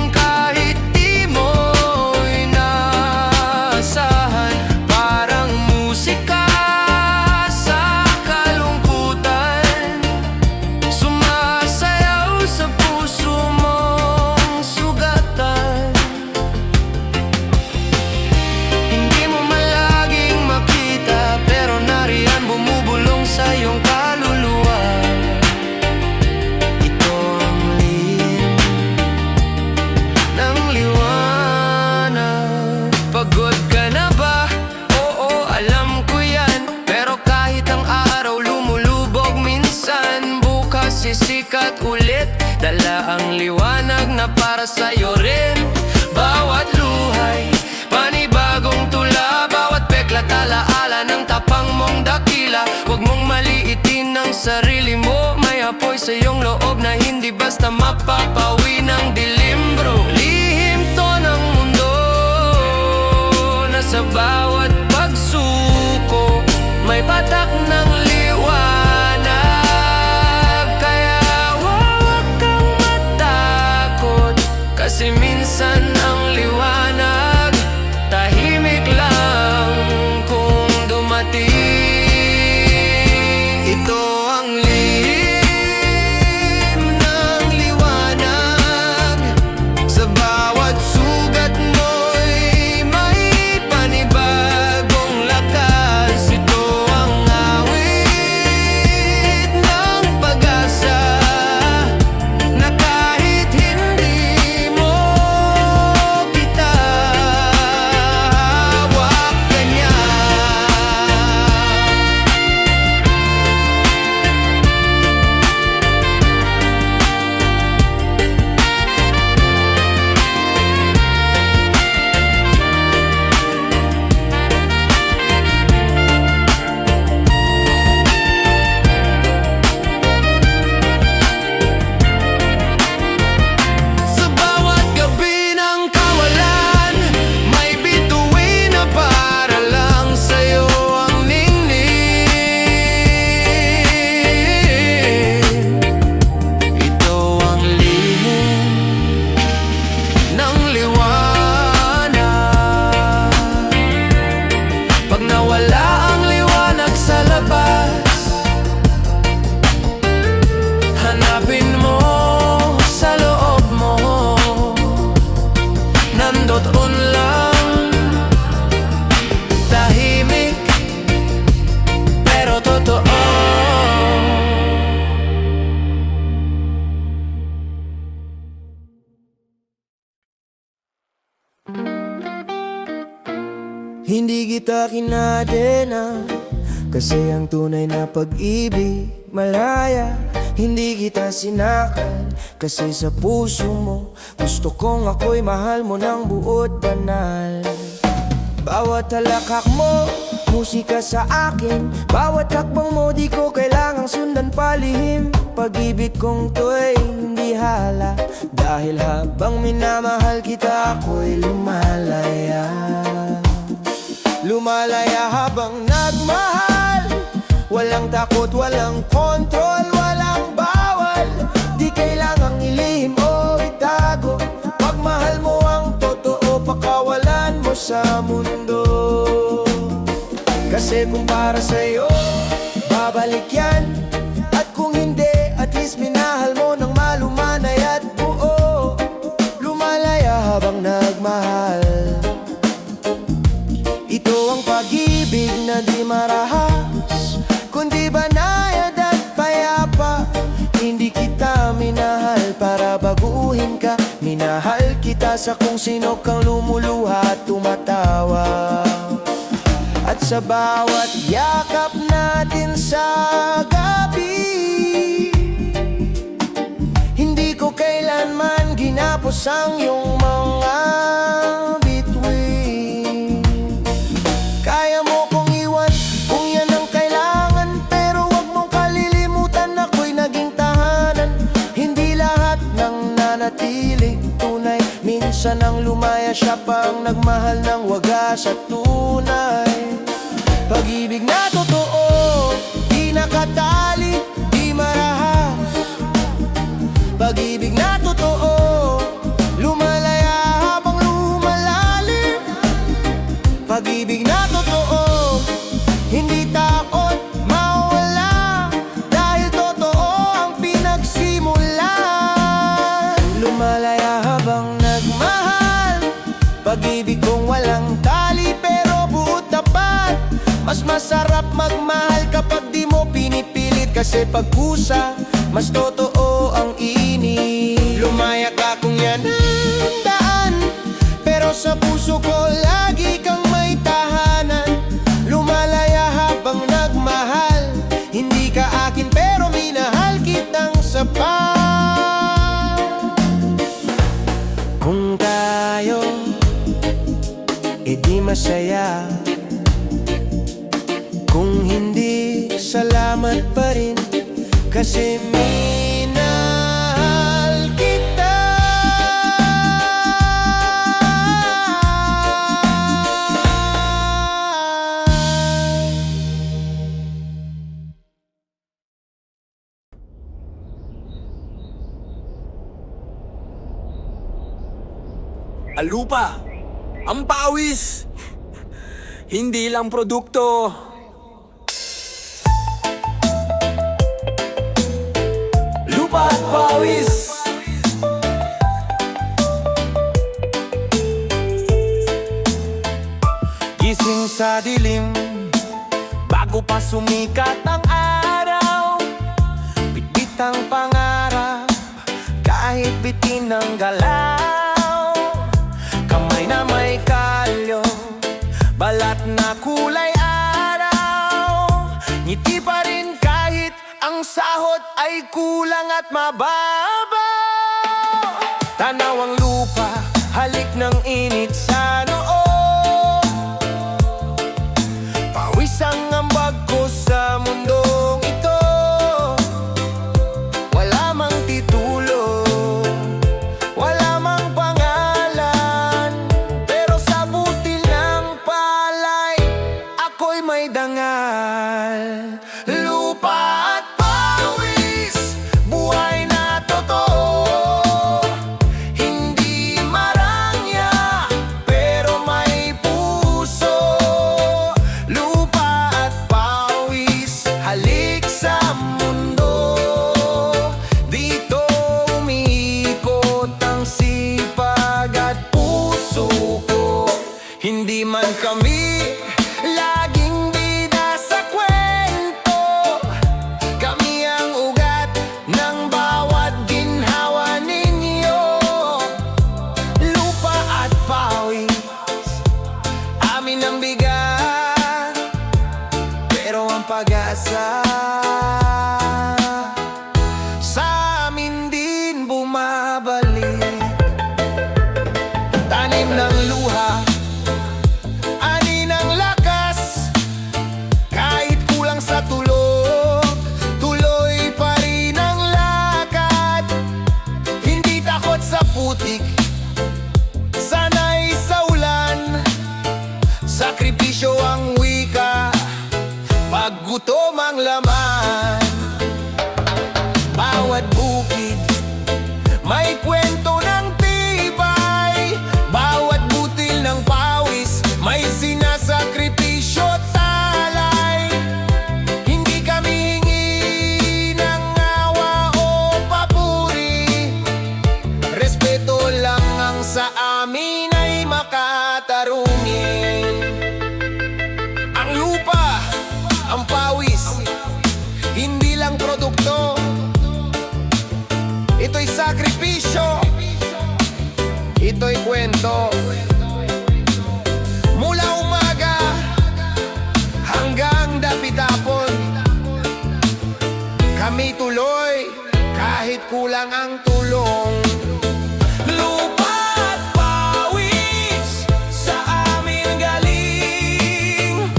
sumikat ulit. Dala ang liwanag na para sa'yo rin. Bawat luhay, panibagong tula. Bawat peklat, alaala ng tapang mong dakila. Huwag mong maliitin ang sarili mo. May apoy sa iyong loob na hindi basta mapapawi ng dilim, bro. Lihim to ng mundo na sa bawat pagsuko may patak ng liwanag. Kaya huwag kang matakot, kasi minsan ang liwanag tahimik lang kung dumating. Ito ang lihim ng liwanag. Sa bawat sugat mo'y may panibagong lakas. Ito ang awit ng pag-asa na kahit hindi mo kita hawak ganyan. Sa bawat gabi ng kawalan, may bituin na para lang sa'yo ang ningning. Ito ang lihim ng liwanag. Pag nawala ang liwanag sa labas, hanapin mo sa loob mo. Nandoon lang, tahimik pero totoo. Hindi kita kinadena, kasi ang tunay na pag-ibig malaya. Hindi kita sinakal, kasi sa puso mo gusto kong ako'y mahal mo ng buot banal. Bawat halakak mo, musika sa akin. Bawat hakbang mo, di ko kailangang sundan palihim. Pag-ibig kong to'y hindi hala, dahil habang minamahal kita ako'y lumalaya. Lumalaya habang nagmahal. Walang takot, walang kontrol, walang bawal. Di kailangang ilihim o itago. Pagmahal mo ang totoo, pakawalan mo sa mundo. Kasi kung para sa'yo, babalik yan. At kung hindi, at least minahal mo ng malumanay at buo. Lumalaya habang nagmahal. Ito ang pag-ibig na di marahas, kundi banayad at payapa. Hindi kita minahal para baguhin ka. Minahal kita sa kung sino kang lumuluha at tumatawa. At sa bawat yakap natin sa gabi, hindi ko kailanman ginapos ang iyong mga bituin. Kaya mo kong iwan kung yan ang kailangan, pero wag mong kalilimutan ako'y naging tahanan. Hindi lahat ng nanatili tunay, minsan ang lumaya siya pang nagmahal ng wagas at tunay. Pag-ibig na totoo, di nakatali, di marahas. Pag-ibig na totoo, lumalaya habang lumalalim. Pag-ibig na totoo, hindi takot mawala, dahil totoo ang pinagsimulan. Lumalaya habang nagmahal, pag-ibig kong walang tali pero buot tapat. Mas masarap magmahal kapag di mo pinipilit, kasi pagkusa, mas totoo ang init. Lumaya ka kung yan ang daan, pero sa puso ko lagi kang may tahanan. Lumalaya habang nagmahal, hindi ka akin pero minahal kitang sapat. Kung tayo di masaya, kung hindi, salamat pa rin, kasi minahal kita. Alupa, ang pawis, hindi lang produkto. Lupa at pawis. Gising sa dilim, bago pa sumikat ang araw, bitbit ang pangarap, kahit bitin ng galaw. Kamay na may kalyo, balat na kulay araw, ngiti pa rin kahit ang sahod ay kulang at mababaw. Tanaw ang lupa, halik ng init sa noo, pawis ang ambag ko sa mundong ito. Wala mang titulo, wala mang pangalan, pero sa butil ng palay, ako'y may dangal. Lupa at pawis, buhay na totoo, hindi marangya, pero may puso. Lupa at pawis, halik sa mundo, dito umiikot ang sipag at puso ko. Hindi man kami laging bida sa kwento, kami ang ugat ng bawat ginhawa ninyo. Lupa at pawis, amin ang bigat, pero ang pag-asa sa amin din bumabalik. Tanim ng luha, ani ng lakas, kahit kulang sa tulog, tuloy pa rin ang lakad. Hindi takot sa putik, sanay sa ulan, sakripisyo ang wika, pag gutom ang laman. Bawat bukid may kwento ng tibay, bawat butil ng pawis may sinasakripisyo talay. Hindi kami hingi ng awa o papuri, respeto lang ang sa amin ay makatarungi. Ang lupa, ang pawis, hindi lang produkto, ito'y sakripisyo, ito'y kwento. Mula umaga hanggang dapitapon, kami tuloy kahit kulang ang tulong. Lupa at pawis, sa amin galing,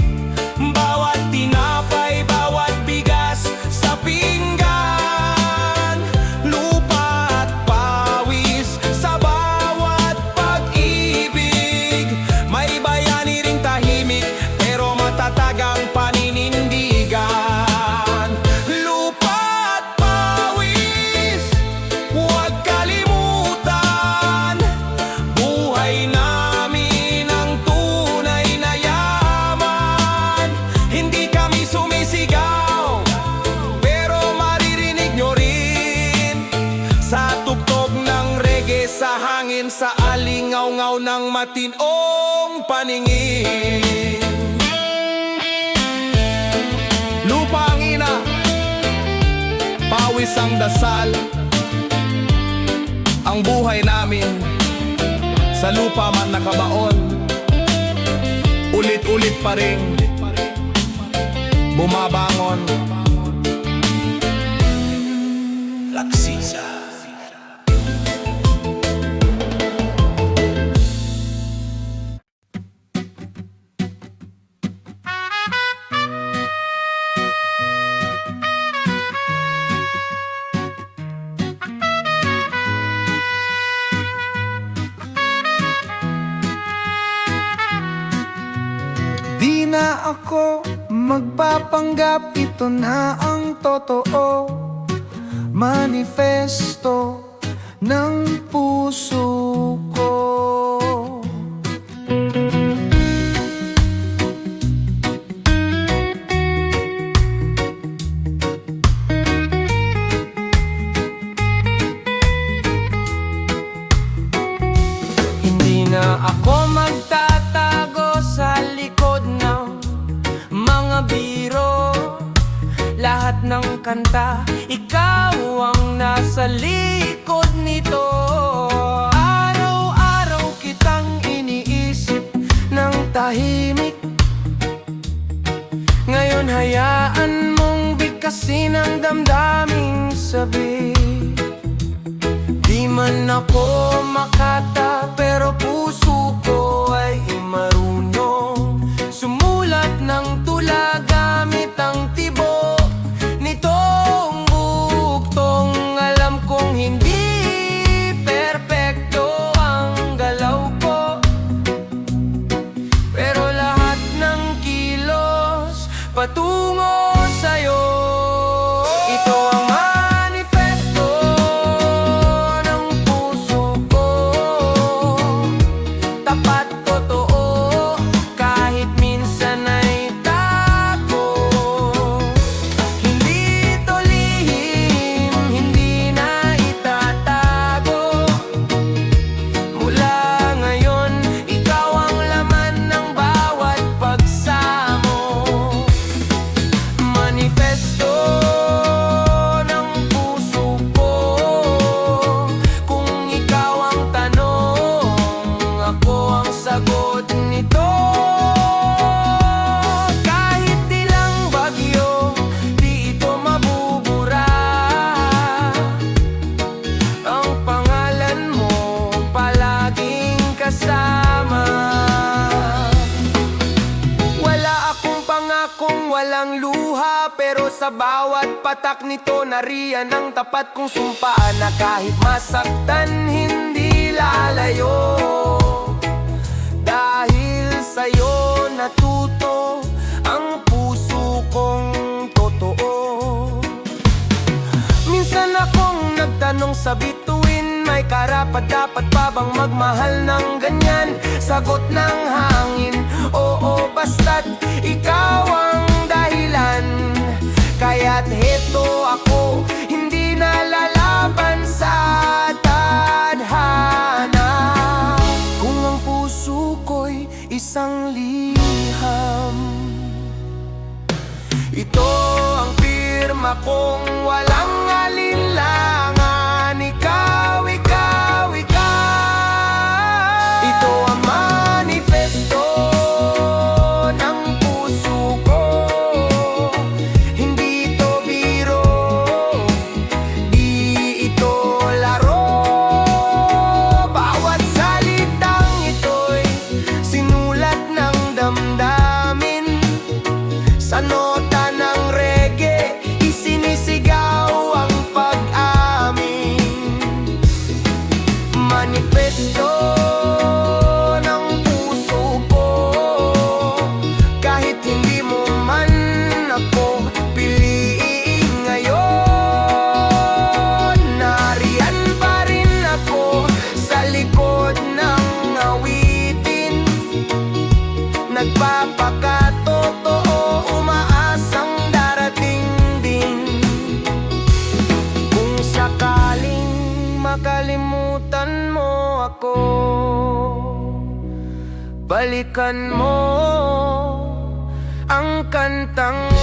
bawat tinapay, bawat bigas sa pinggan. Lupa at pawis, sa bawat pag-ibig, may bayani ring tahimik, pero matatag ang paninindigan. Lupa at pawis, huwag kalimutan, buhay namin ang tunay na yaman. Hindi kami sumisigaw, pero maririnig nyo rin sa tugtog ng reggae, sa hangin, sa alingaw-ngaw ng matinong paningin. Lupa ang ina, pawis ang dasal, ang buhay namin sa lupa man nakabaon, ulit-ulit pa rin bumabangon. Laksisa. na ako magpapanggap, ito na ang totoo. Manifesto ng puso ko. Hindi na ako magtatago sa likod ng mga biro. Lahat ng kanta, ikaw ang nasa likod nito. Araw-araw kitang iniisip ng tahimik. Ngayon hayaan mong bigkasin ang damdaming sabi. Di man ako makata, pero puso ko ay marunong sumulat ng tula gamit ang tibo nitong buktong. Alam kong hindi perpekto ang galaw ko, pero lahat ng kilos patungo sa'yo. Ito ang manifesto ng puso ko. Tapat, totoo, kahit minsan ay tago. Hindi ito lihim, hindi na itatago. Mula ngayon, ikaw ang laman ng bawat pagsamo. Manifesto ng puso ko. Kung ikaw ang tanong, ako ang sagot nito. Kahit ilang bagyo, di ito mabubura. Ang pangalan mo palaging kasama. Wala akong pangakong walang luha, pero sa bawat patak nito nariyan ang tapat kong sumpaan na kahit masaktan hindi lalayo. Dahil sa'yo natuto ang puso kong totoo. Minsan akong nagtanong sa bituin, may karapat dapat pa bang magmahal ng ganyan? Sagot ng hangin, oo, basta't ikaw ang dahilan. Kaya't heto ako, hindi na lalaban sa tadhana. Kung ang puso ko'y isang liham, ito ang pirma kong walang alinlangan. Ikaw, ikaw, ikaw. Ito ang manifesto ng puso ko. Hindi ito biro, di ito laro. Bawat salitang ito'y sinulat ng damdamin. Sa nota ng reggae, isinisigaw ang pag-amin. Manifesto ng puso ko. Kahit hindi mo man ako piliin ngayon, nariyan pa rin ako sa likod ng awitin. Nagpapakatotoo, umaasang darating din. Kung sakaling makalimutan mo ako, balikan mo ang kantang